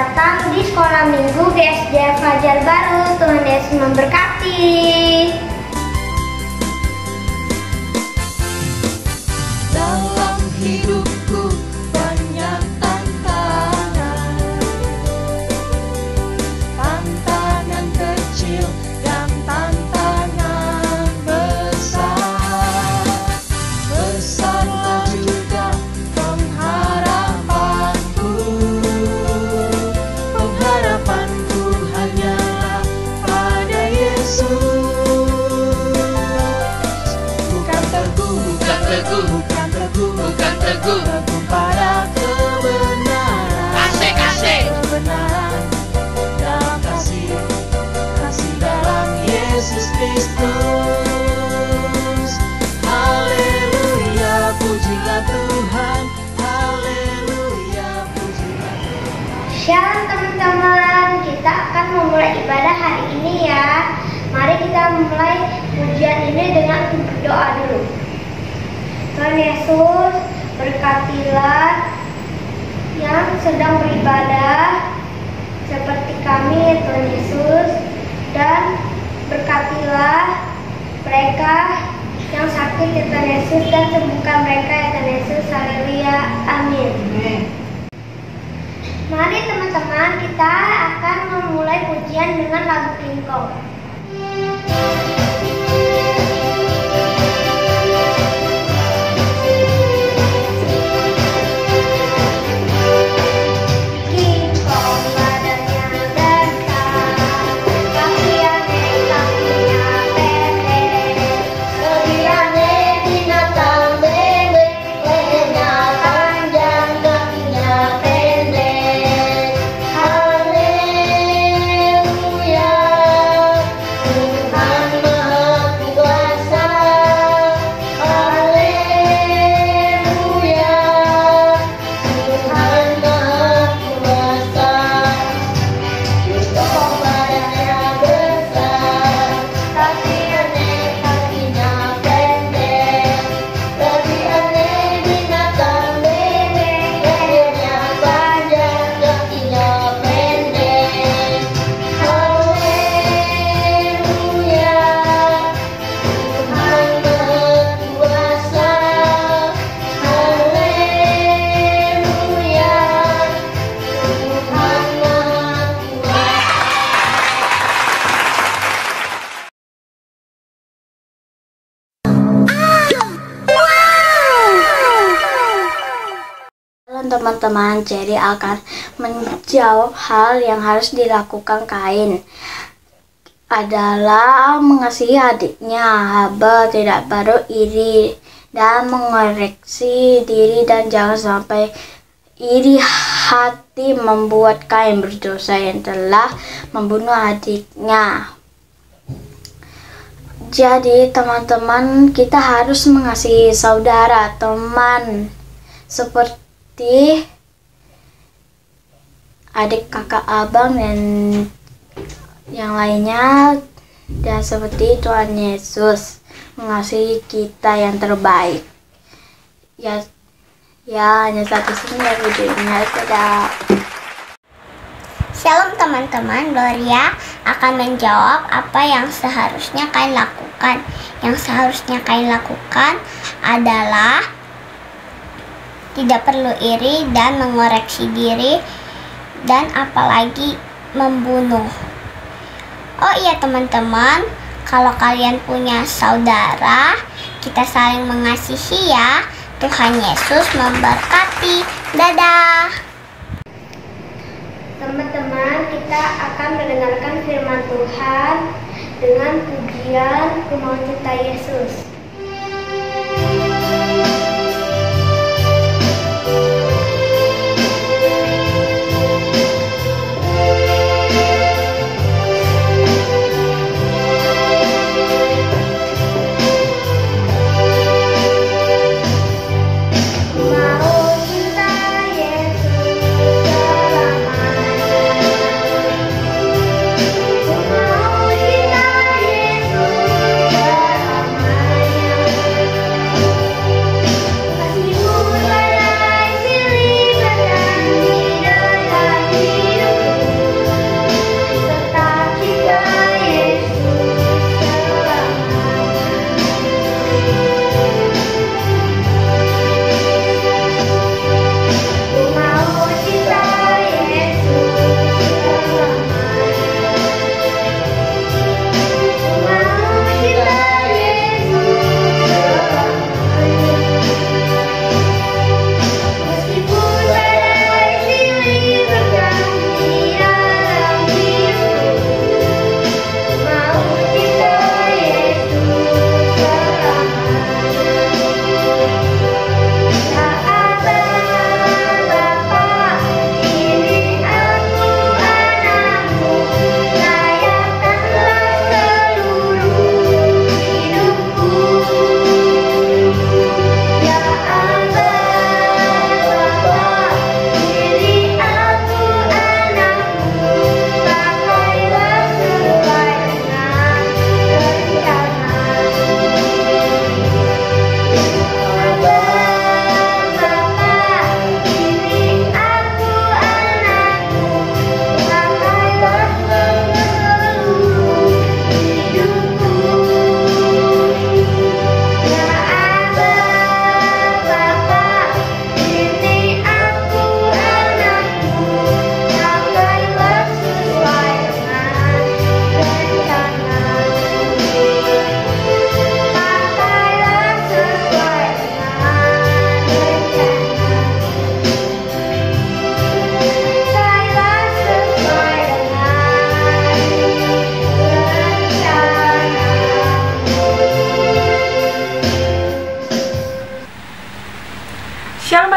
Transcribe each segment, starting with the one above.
datang di Sekolah Minggu GSD Fajar Baru. Tuhan Yesus memberkati. Dalam hidupku banyak tantangan kecil dan tantangan besar. Besarlah juga pengharapanku hanyalah pada Yesus. Bukan teguh pada kebenaran. Kebenaran dalam kasih dalam Yesus Kristus. Haleluya, pujilah Tuhan. Haleluya, pujilah Tuhan. Shalom teman-teman, kita akan memulai ibadah hari ini ya. Mari kita memulai pujian ini dengan berdoa dulu. Tuhan Yesus, berkatilah yang sedang beribadah seperti kami, Tuhan Yesus, dan berkatilah mereka yang sakit, ya Tuhan Yesus, dan sembuhkan mereka, ya Tuhan Yesus. Haleluya, amin. Mari teman-teman, kita akan memulai pujian dengan lagu Engkau. Teman-teman, Jerry akan menjawab hal yang harus dilakukan Kain adalah mengasihi adiknya. Habel tidak perlu iri dan mengoreksi diri, dan jangan sampai iri hati membuat Kain berdosa yang telah membunuh adiknya. Jadi teman-teman, kita harus mengasihi saudara, teman, seperti adik, kakak, abang, dan yang lainnya, dan seperti Tuhan Yesus mengasihi kita yang terbaik. Ya hanya satu sini ya videonya. Dadah. Shalom teman-teman, Gloria akan menjawab apa yang seharusnya Kain lakukan. Yang seharusnya Kain lakukan adalah tidak perlu iri dan mengoreksi diri, dan apalagi membunuh. Oh iya teman-teman, kalau kalian punya saudara, kita saling mengasihi ya. Tuhan Yesus memberkati. Dadah. Teman-teman, kita akan mendengarkan firman Tuhan dengan pujian Kemauan Cipta Yesus. Yesus selamanya.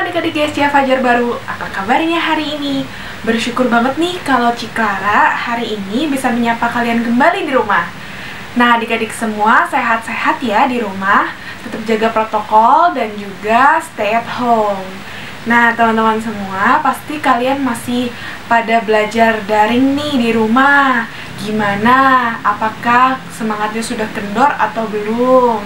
adik-adik GSC Fajar Baru, apa kabarnya hari ini? Bersyukur banget nih kalau Ciklara hari ini bisa menyapa kalian kembali di rumah. Nah, adik-adik semua sehat-sehat ya di rumah, tetap jaga protokol dan juga stay at home. Nah, teman-teman semua, pasti kalian masih pada belajar daring nih di rumah. Gimana? Apakah semangatnya sudah kendor atau belum?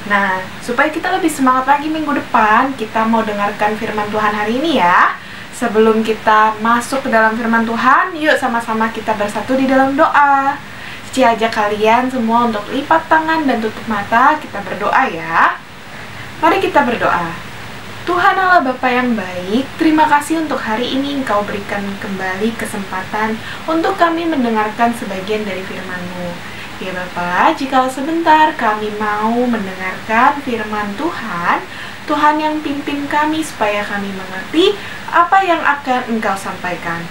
Nah, supaya kita lebih semangat lagi minggu depan, kita mau dengarkan firman Tuhan hari ini ya. Sebelum kita masuk ke dalam firman Tuhan, yuk sama-sama kita bersatu di dalam doa. Cici ajak kalian semua untuk lipat tangan dan tutup mata, kita berdoa ya. Mari kita berdoa. Tuhan Allah Bapa yang baik, terima kasih untuk hari ini Engkau berikan kembali kesempatan untuk kami mendengarkan sebagian dari firman-Mu. Ya Bapak, jika sebentar kami mau mendengarkan firman Tuhan, Tuhan yang pimpin kami supaya kami mengerti apa yang akan Engkau sampaikan.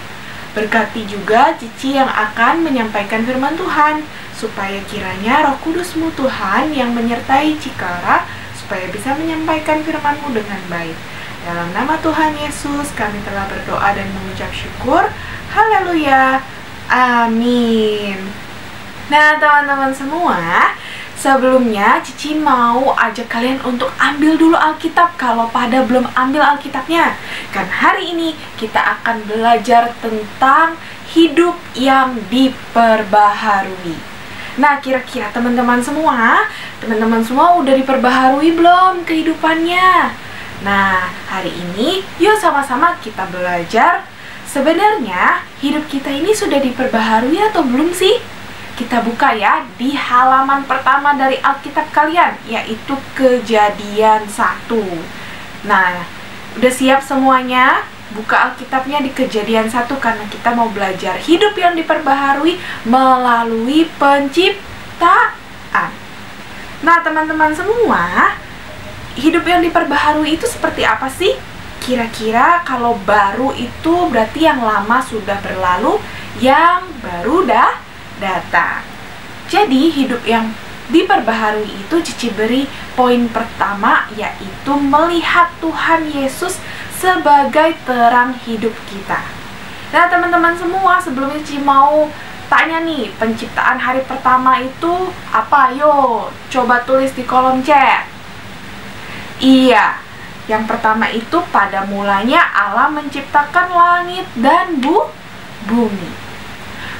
Berkati juga Cici yang akan menyampaikan firman Tuhan, supaya kiranya Roh Kudus-Mu Tuhan yang menyertai Ciklara, supaya bisa menyampaikan firman-Mu dengan baik. Dalam nama Tuhan Yesus, kami telah berdoa dan mengucap syukur. Haleluya. Amin. Nah, teman-teman semua, sebelumnya Cici mau ajak kalian untuk ambil dulu Alkitab kalau pada belum ambil Alkitabnya. Kan hari ini kita akan belajar tentang hidup yang diperbaharui. Nah, kira-kira teman-teman semua udah diperbaharui belum kehidupannya? Nah, hari ini yuk sama-sama kita belajar. Sebenarnya hidup kita ini sudah diperbaharui atau belum sih? Kita buka ya di halaman pertama dari Alkitab kalian, yaitu Kejadian 1. Nah, udah siap semuanya? Buka Alkitabnya di Kejadian 1 karena kita mau belajar hidup yang diperbaharui melalui penciptaan. Nah, teman-teman semua, hidup yang diperbaharui itu seperti apa sih? Kira-kira kalau baru itu berarti yang lama sudah berlalu, yang baru dah datang. Jadi hidup yang diperbaharui itu Cici beri poin pertama, yaitu melihat Tuhan Yesus sebagai terang hidup kita. Nah, teman-teman semua, sebelumnya Cici mau tanya nih, penciptaan hari pertama itu apa? Yo, coba tulis di kolom chat. Iya, yang pertama itu pada mulanya Allah menciptakan langit dan bumi.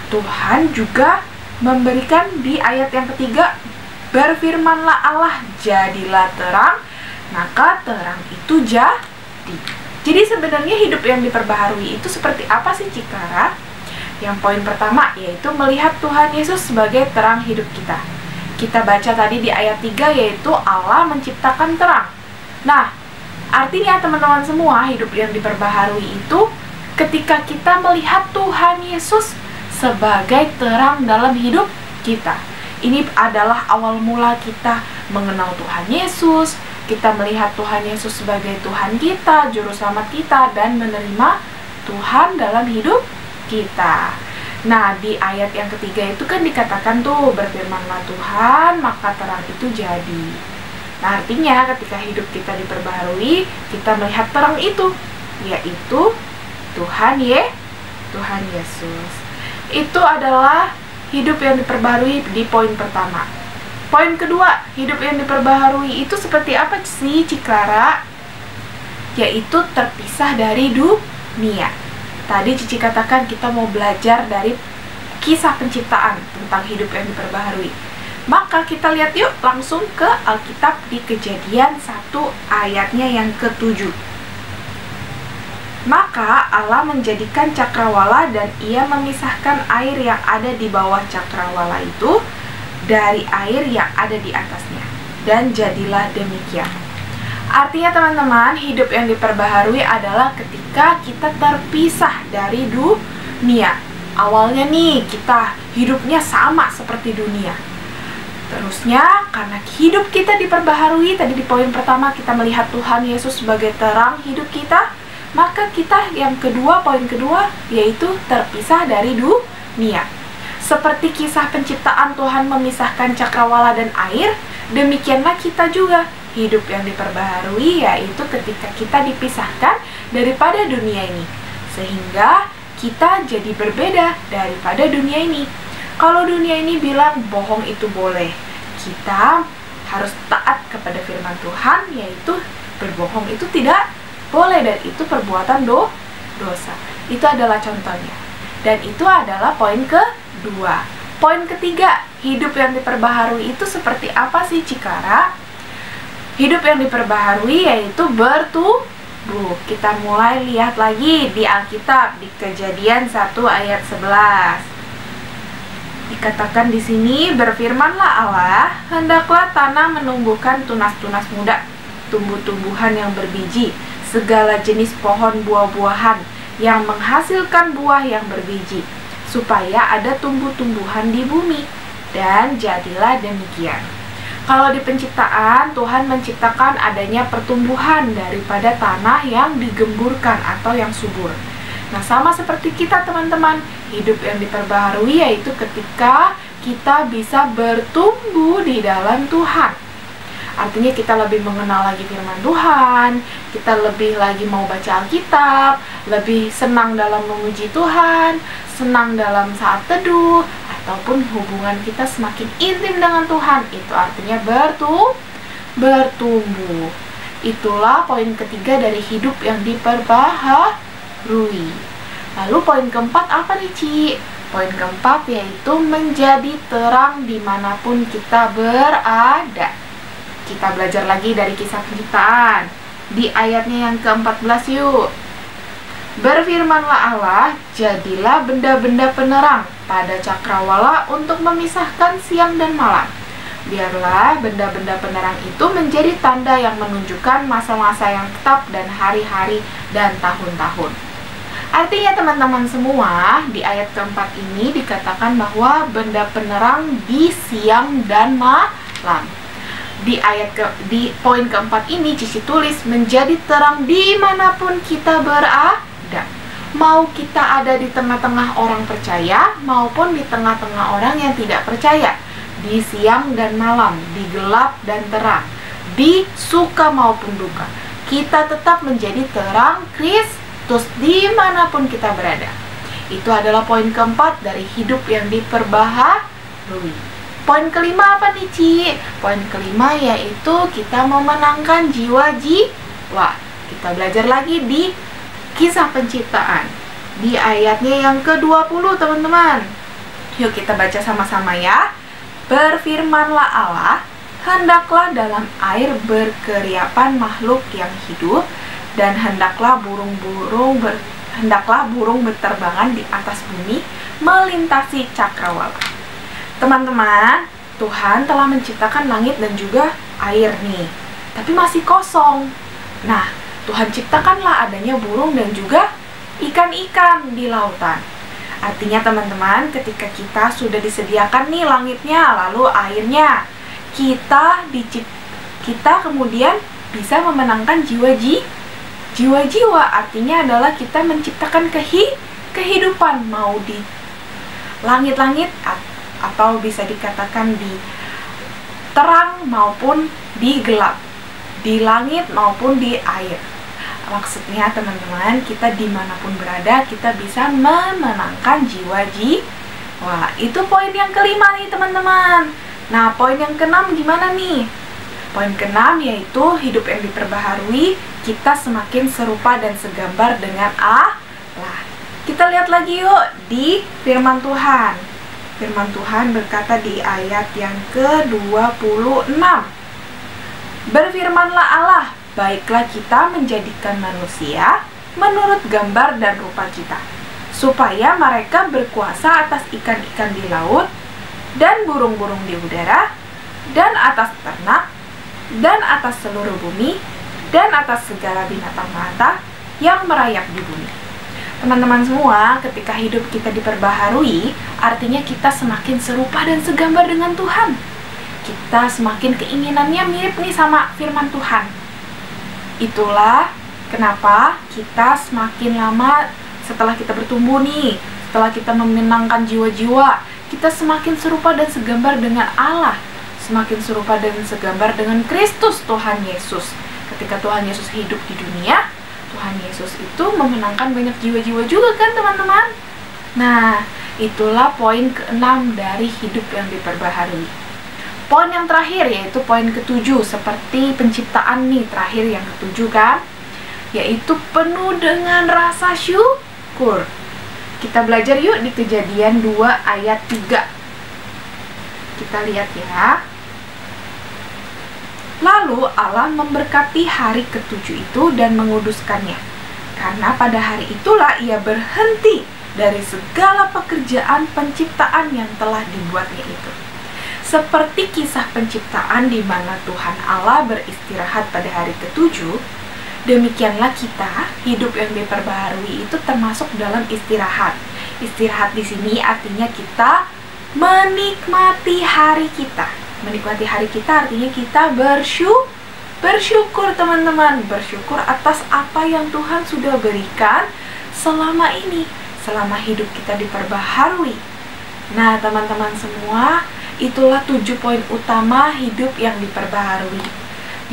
Tuhan juga memberikan di ayat yang ketiga, berfirmanlah Allah, jadilah terang, maka terang itu jadi. Jadi sebenarnya hidup yang diperbaharui itu seperti apa sih Ciklara? Yang poin pertama yaitu melihat Tuhan Yesus sebagai terang hidup kita. Kita baca tadi di ayat 3 yaitu Allah menciptakan terang. Nah, artinya teman-teman semua, hidup yang diperbaharui itu ketika kita melihat Tuhan Yesus sebagai terang dalam hidup kita. Ini adalah awal mula kita mengenal Tuhan Yesus, kita melihat Tuhan Yesus sebagai Tuhan kita, juru selamat kita, dan menerima Tuhan dalam hidup kita. Nah, di ayat yang ketiga itu kan dikatakan tuh, berfirmanlah Tuhan, maka terang itu jadi. Nah, artinya ketika hidup kita diperbaharui, kita melihat terang itu, yaitu Tuhan Yesus. Itu adalah hidup yang diperbaharui di poin pertama. Poin kedua, hidup yang diperbaharui itu seperti apa sih Ciklara? Yaitu terpisah dari dunia. Tadi Cici katakan kita mau belajar dari kisah penciptaan tentang hidup yang diperbaharui. Maka kita lihat yuk langsung ke Alkitab di Kejadian 1 ayatnya yang ke-7. Maka Allah menjadikan cakrawala dan ia memisahkan air yang ada di bawah cakrawala itu dari air yang ada di atasnya. Dan jadilah demikian. Artinya teman-teman, hidup yang diperbaharui adalah ketika kita terpisah dari dunia. Awalnya nih kita hidupnya sama seperti dunia. Terusnya karena hidup kita diperbaharui, tadi di poin pertama kita melihat Tuhan Yesus sebagai terang hidup kita, maka kita yang kedua, poin kedua, yaitu terpisah dari dunia. Seperti kisah penciptaan Tuhan memisahkan cakrawala dan air, demikianlah kita juga hidup yang diperbaharui yaitu ketika kita dipisahkan daripada dunia ini, sehingga kita jadi berbeda daripada dunia ini. Kalau dunia ini bilang bohong itu boleh, kita harus taat kepada firman Tuhan, yaitu berbohong itu tidak boleh dan itu perbuatan dosa. Itu adalah contohnya. Dan itu adalah poin kedua. Poin ketiga, hidup yang diperbaharui itu seperti apa sih, Cikara? Hidup yang diperbaharui yaitu bertumbuh. Kita mulai lihat lagi di Alkitab, di Kejadian 1 ayat 11. Dikatakan di sini, berfirmanlah Allah, hendaklah tanah menumbuhkan tunas-tunas muda, tumbuh-tumbuhan yang berbiji, segala jenis pohon buah-buahan yang menghasilkan buah yang berbiji, supaya ada tumbuh-tumbuhan di bumi. Dan jadilah demikian. Kalau di penciptaan, Tuhan menciptakan adanya pertumbuhan daripada tanah yang digemburkan atau yang subur. Nah, sama seperti kita teman-teman, hidup yang diperbaharui yaitu ketika kita bisa bertumbuh di dalam Tuhan. Artinya kita lebih mengenal lagi firman Tuhan, kita lebih lagi mau baca Alkitab, lebih senang dalam memuji Tuhan, senang dalam saat teduh, ataupun hubungan kita semakin intim dengan Tuhan. Itu artinya bertumbuh. Itulah poin ketiga dari hidup yang diperbaharui. Lalu poin keempat apa nih, Ci? Poin keempat yaitu menjadi terang dimanapun kita berada. Kita belajar lagi dari kisah penciptaan. Di ayatnya yang ke-14 yuk. Berfirmanlah Allah, jadilah benda-benda penerang pada cakrawala untuk memisahkan siang dan malam. Biarlah benda-benda penerang itu menjadi tanda yang menunjukkan masa-masa yang tetap dan hari-hari dan tahun-tahun. Artinya teman-teman semua, di ayat keempat ini dikatakan bahwa benda penerang di siang dan malam. Di poin keempat ini Cici tulis menjadi terang dimanapun kita berada. Mau kita ada di tengah-tengah orang percaya maupun di tengah-tengah orang yang tidak percaya, di siang dan malam, di gelap dan terang, di suka maupun duka, kita tetap menjadi terang Kristus dimanapun kita berada. Itu adalah poin keempat dari hidup yang diperbaharui. Poin kelima apa nih, Ci? Poin kelima yaitu kita memenangkan jiwa-jiwa. Kita belajar lagi di kisah penciptaan, di ayatnya yang ke-20 teman-teman. Yuk kita baca sama-sama ya. Berfirmanlah Allah, hendaklah dalam air berkeriapan makhluk yang hidup, dan hendaklah burung berterbangan di atas bumi, melintasi cakrawala. Teman-teman, Tuhan telah menciptakan langit dan juga air nih, tapi masih kosong. Nah, Tuhan ciptakanlah adanya burung dan juga ikan-ikan di lautan. Artinya teman-teman, ketika kita sudah disediakan nih langitnya, lalu airnya, kita kemudian bisa memenangkan jiwa-jiwa. Artinya adalah kita menciptakan kehidupan, mau di langit-langit atau bisa dikatakan di terang maupun di gelap, di langit maupun di air. Maksudnya teman-teman, kita dimanapun berada, kita bisa memenangkan jiwa-jiwa. Itu poin yang kelima nih teman-teman. Nah, poin yang keenam gimana nih? Poin keenam yaitu hidup yang diperbaharui, kita semakin serupa dan segambar dengan Allah. Kita lihat lagi yuk di firman Tuhan. Firman Tuhan berkata di ayat yang ke-26. Berfirmanlah Allah, baiklah kita menjadikan manusia menurut gambar dan rupa kita, supaya mereka berkuasa atas ikan-ikan di laut, dan burung-burung di udara, dan atas ternak, dan atas seluruh bumi, dan atas segala binatang melata yang merayap di bumi. Teman-teman semua, ketika hidup kita diperbaharui, artinya kita semakin serupa dan segambar dengan Tuhan. Kita semakin keinginannya mirip nih sama firman Tuhan. Itulah kenapa kita semakin lama setelah kita bertumbuh nih, setelah kita memenangkan jiwa-jiwa, kita semakin serupa dan segambar dengan Allah. semakin serupa dan segambar dengan Kristus Tuhan Yesus. Ketika Tuhan Yesus hidup di dunia, Tuhan Yesus itu memenangkan banyak jiwa-jiwa juga kan teman-teman. Nah, itulah poin ke-6 dari hidup yang diperbaharui. Poin yang terakhir yaitu poin ke-7, seperti penciptaan nih, terakhir yang ke-7 kan, yaitu penuh dengan rasa syukur. Kita belajar yuk di Kejadian 2 ayat 3. Kita lihat ya. Lalu Allah memberkati hari ke-7 itu dan menguduskannya, karena pada hari itulah ia berhenti dari segala pekerjaan penciptaan yang telah dibuatnya itu. Seperti kisah penciptaan di mana Tuhan Allah beristirahat pada hari ke-7, demikianlah kita, hidup yang diperbaharui itu termasuk dalam istirahat. Istirahat di sini artinya kita menikmati hari kita. Menikmati hari kita artinya kita bersyukur teman-teman. Bersyukur atas apa yang Tuhan sudah berikan selama ini, selama hidup kita diperbaharui. Nah teman-teman semua, itulah 7 poin utama hidup yang diperbaharui.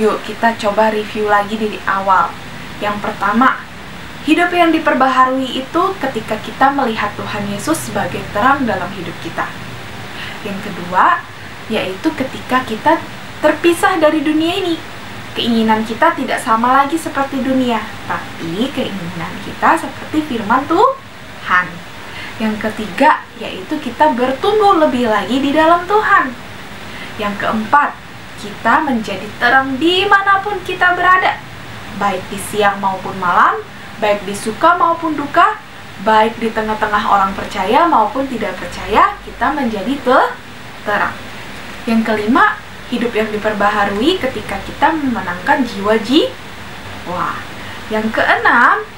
Yuk kita coba review lagi dari awal. Yang pertama, hidup yang diperbaharui itu ketika kita melihat Tuhan Yesus sebagai terang dalam hidup kita. Yang kedua, yaitu ketika kita terpisah dari dunia ini. Keinginan kita tidak sama lagi seperti dunia, tapi keinginan kita seperti firman Tuhan. Yang ketiga, yaitu kita bertumbuh lebih lagi di dalam Tuhan. Yang keempat, kita menjadi terang dimanapun kita berada, baik di siang maupun malam, baik di suka maupun duka, baik di tengah-tengah orang percaya maupun tidak percaya, kita menjadi terang. Yang kelima, hidup yang diperbaharui ketika kita memenangkan jiwa-jiwa. Yang keenam,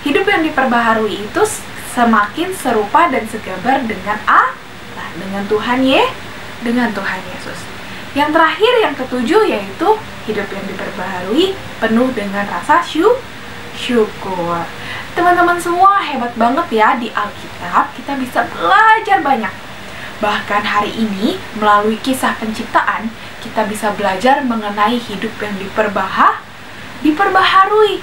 hidup yang diperbaharui itu semakin serupa dan segambar dengan Allah, dengan Tuhan Yesus. Yang terakhir, yang ketujuh, yaitu hidup yang diperbaharui penuh dengan rasa syukur. Teman-teman semua, hebat banget ya, di Alkitab kita bisa belajar banyak. Bahkan hari ini, melalui kisah penciptaan, kita bisa belajar mengenai hidup yang diperbaharui.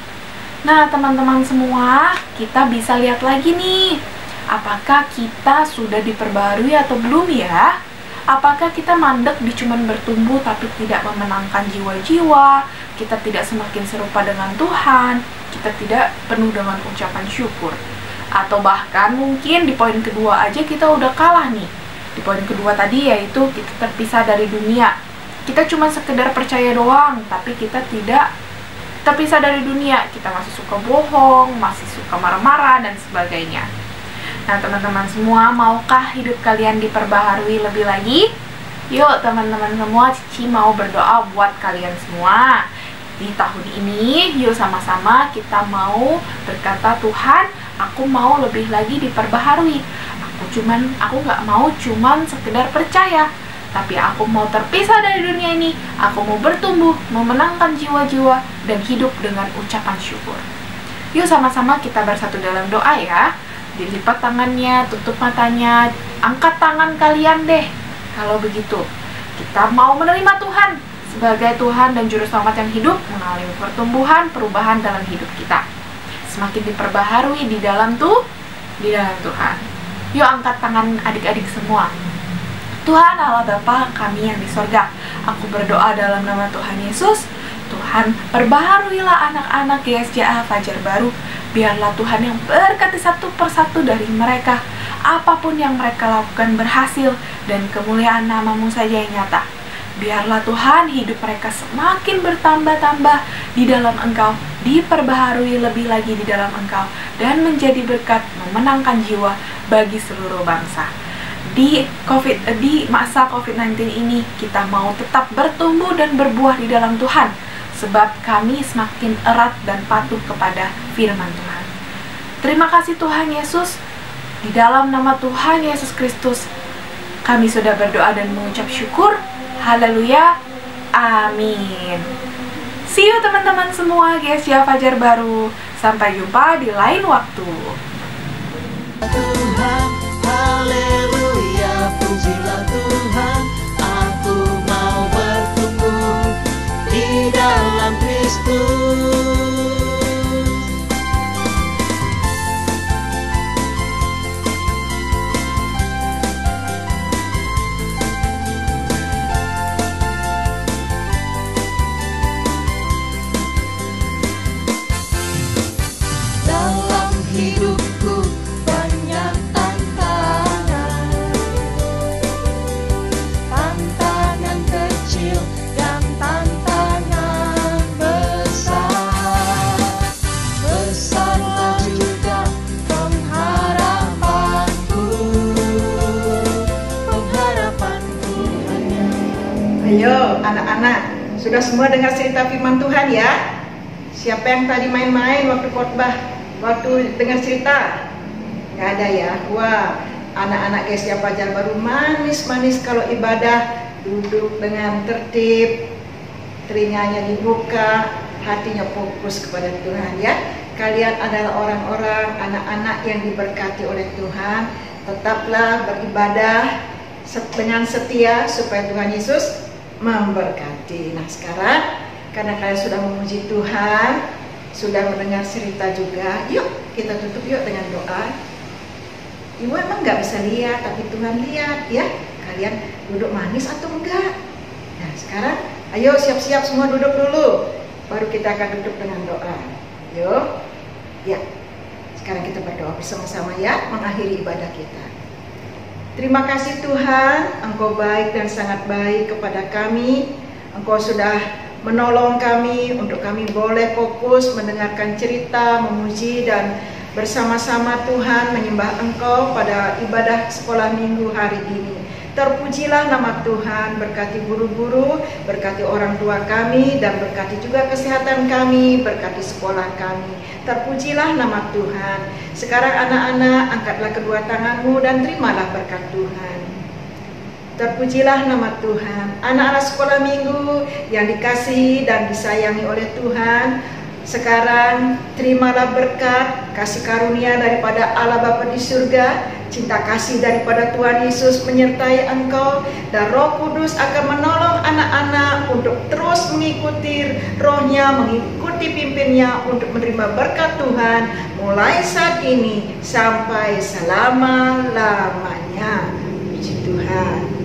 Nah, teman-teman semua, kita bisa lihat lagi nih, apakah kita sudah diperbaharui atau belum ya? Apakah kita mandek di cuman bertumbuh tapi tidak memenangkan jiwa-jiwa, kita tidak semakin serupa dengan Tuhan, kita tidak penuh dengan ucapan syukur. Atau bahkan mungkin di poin kedua aja kita udah kalah nih. Di poin kedua tadi yaitu kita terpisah dari dunia. Kita cuma sekedar percaya doang, tapi kita tidak terpisah dari dunia. Kita masih suka bohong, masih suka marah-marah dan sebagainya. Nah teman-teman semua, maukah hidup kalian diperbaharui lebih lagi? Yuk teman-teman semua, Cici mau berdoa buat kalian semua. Di tahun ini, yuk sama-sama kita mau berkata, Tuhan, aku mau lebih lagi diperbaharui. Aku nggak mau cuman sekedar percaya, tapi aku mau terpisah dari dunia ini. Aku mau bertumbuh, memenangkan jiwa-jiwa, dan hidup dengan ucapan syukur. Yuk sama-sama kita bersatu dalam doa ya. Dilipat tangannya, tutup matanya, angkat tangan kalian deh. Kalau begitu, kita mau menerima Tuhan sebagai Tuhan dan Juru Selamat yang hidup, mengalami pertumbuhan, perubahan dalam hidup kita. Semakin diperbaharui di dalam Tuhan. Yuk angkat tangan adik-adik semua. Tuhan Allah Bapa kami yang di sorga, aku berdoa dalam nama Tuhan Yesus. Tuhan, perbaharuilah anak-anak GSJA Fajar Baru. Biarlah Tuhan yang berkati satu persatu dari mereka. Apapun yang mereka lakukan berhasil, dan kemuliaan nama-Mu saja yang nyata. Biarlah Tuhan hidup mereka semakin bertambah-tambah di dalam Engkau, diperbaharui lebih lagi di dalam Engkau, dan menjadi berkat memenangkan jiwa bagi seluruh bangsa. Di masa COVID-19 ini, kita mau tetap bertumbuh dan berbuah di dalam Tuhan, sebab kami semakin erat dan patuh kepada firman Tuhan. Terima kasih Tuhan Yesus. Di dalam nama Tuhan Yesus Kristus, kami sudah berdoa dan mengucap syukur. Haleluya. Amin. See you teman-teman semua GSJA Fajar Baru. Sampai jumpa di lain waktu. Tuhan, haleluya, pujilah Tuhan, aku Kristus. Dalam hidupku banyak tantangan, tantangan kecil dan tantangan besar. Besarlah juga pengharapanku, pengharapanku hanya. Ayo anak-anak, sudah semua dengar cerita firman Tuhan ya? Siapa yang tadi main-main waktu khotbah, waktu dengar cerita? Nggak ada ya? Wah, anak-anak Gereja Fajar Baru manis-manis kalau ibadah, duduk dengan tertib, telinganya dibuka, hatinya fokus kepada Tuhan ya. Kalian adalah orang-orang, anak-anak yang diberkati oleh Tuhan. Tetaplah beribadah dengan setia supaya Tuhan Yesus memberkati. Nah sekarang karena kalian sudah memuji Tuhan, sudah mendengar cerita juga, yuk kita tutup yuk dengan doa. Ibu emang nggak bisa lihat, tapi Tuhan lihat ya. Kalian duduk manis atau enggak? Nah sekarang ayo siap-siap semua duduk dulu, baru kita akan duduk dengan doa. Yuk, ya. Sekarang kita berdoa bersama-sama ya, mengakhiri ibadah kita. Terima kasih Tuhan, Engkau baik dan sangat baik kepada kami. Engkau sudah menolong kami untuk kami boleh fokus mendengarkan cerita, memuji dan bersama-sama Tuhan menyembah Engkau pada ibadah sekolah minggu hari ini. Terpujilah nama Tuhan, berkati guru-guru, berkati orang tua kami, dan berkati juga kesehatan kami, berkati sekolah kami. Terpujilah nama Tuhan. Sekarang anak-anak, angkatlah kedua tanganmu dan terimalah berkat Tuhan. Terpujilah nama Tuhan. Anak-anak sekolah minggu yang dikasihi dan disayangi oleh Tuhan, sekarang terimalah berkat, kasih karunia daripada Allah Bapa di surga, cinta kasih daripada Tuhan Yesus menyertai engkau, dan Roh Kudus akan menolong anak-anak untuk terus mengikuti Roh-Nya, mengikuti pimpinnya untuk menerima berkat Tuhan mulai saat ini sampai selama-lamanya. Puji Tuhan.